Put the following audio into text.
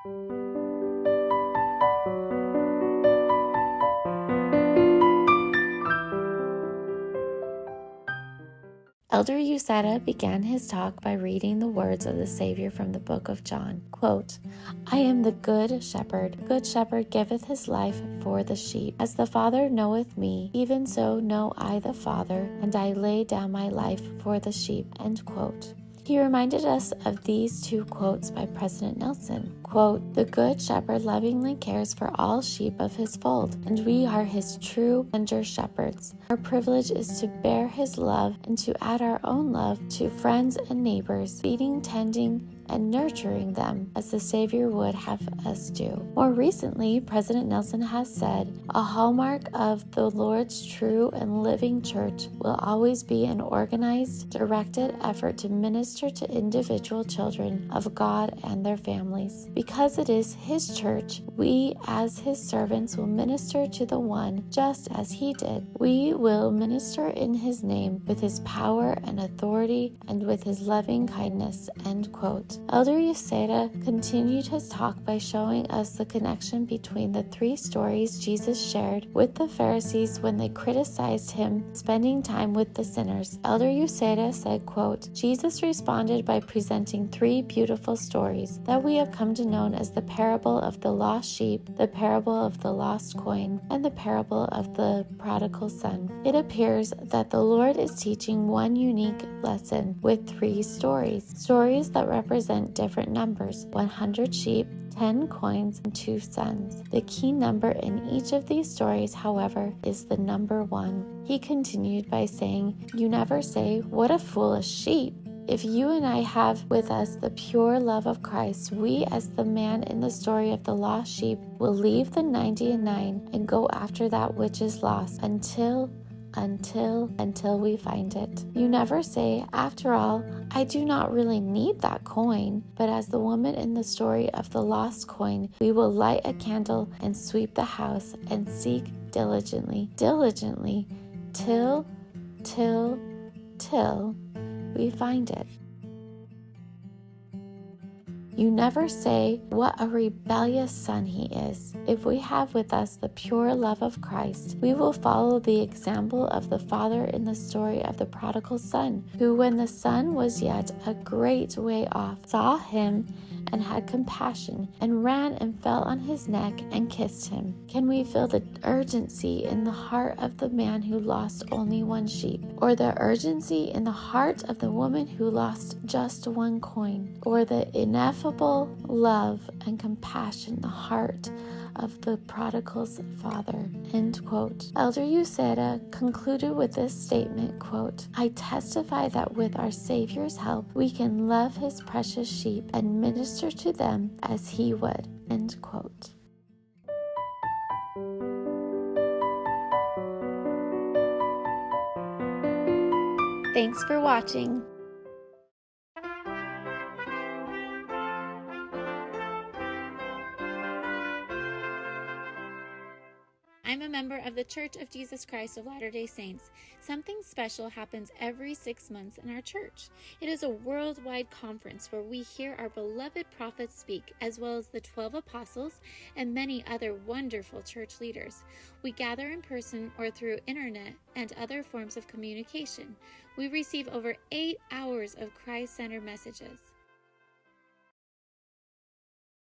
Elder Uceda began his talk by reading the words of the Savior from the book of John. Quote, I am the good shepherd. The good shepherd giveth his life for the sheep. As the Father knoweth me, even so know I the Father, and I lay down my life for the sheep. End quote. He reminded us of these two quotes by President Nelson. Quote, the good shepherd lovingly cares for all sheep of his fold, and we are his true under shepherds. Our privilege is to bear his love and to add our own love to friends and neighbors, feeding, tending, and nurturing them as the Savior would have us do. More recently, President Nelson has said, a hallmark of the Lord's true and living church will always be an organized, directed effort to minister to individual children of God and their families. Because it is his church, we as his servants will minister to the one just as he did. We will minister in his name with his power and authority and with his loving kindness. End quote. Elder Uceda continued his talk by showing us the connection between the three stories Jesus shared with the Pharisees when they criticized him spending time with the sinners. Elder Uceda said, quote, Jesus responded by presenting three beautiful stories that we have come to know as the parable of the lost sheep, the parable of the lost coin, and the parable of the prodigal son. It appears that the Lord is teaching one unique lesson with three stories that represent different numbers: 100 sheep, 10 coins, and 2 sons. The key number in each of these stories, however, is the number 1. He continued by saying, you never say, what a foolish sheep. If you and I have with us the pure love of Christ, we, as the man in the story of the lost sheep, will leave the 99 and go after that which is lost until we find it. You never say, after all, I do not really need that coin. But as the woman in the story of the lost coin, we will light a candle and sweep the house and seek diligently, till we find it. You never say, what a rebellious son he is. If we have with us the pure love of Christ, we will follow the example of the father in the story of the prodigal son, who, when the son was yet a great way off, saw him and had compassion, and ran and fell on his neck and kissed him. Can we feel the urgency in the heart of the man who lost only 1 sheep, or the urgency in the heart of the woman who lost just 1 coin, or the ineffable love and compassion in the heart of the prodigal's father? End quote. Elder Uceda concluded with this statement, quote, I testify that with our Savior's help, we can love his precious sheep and minister to them as he would. End quote. Thanks for watching. I'm a member of the Church of Jesus Christ of Latter-day Saints. Something special happens every 6 months in our church. It is a worldwide conference where we hear our beloved prophets speak, as well as the 12 apostles and many other wonderful church leaders. We gather in person or through internet and other forms of communication. We receive over 8 hours of Christ-centered messages.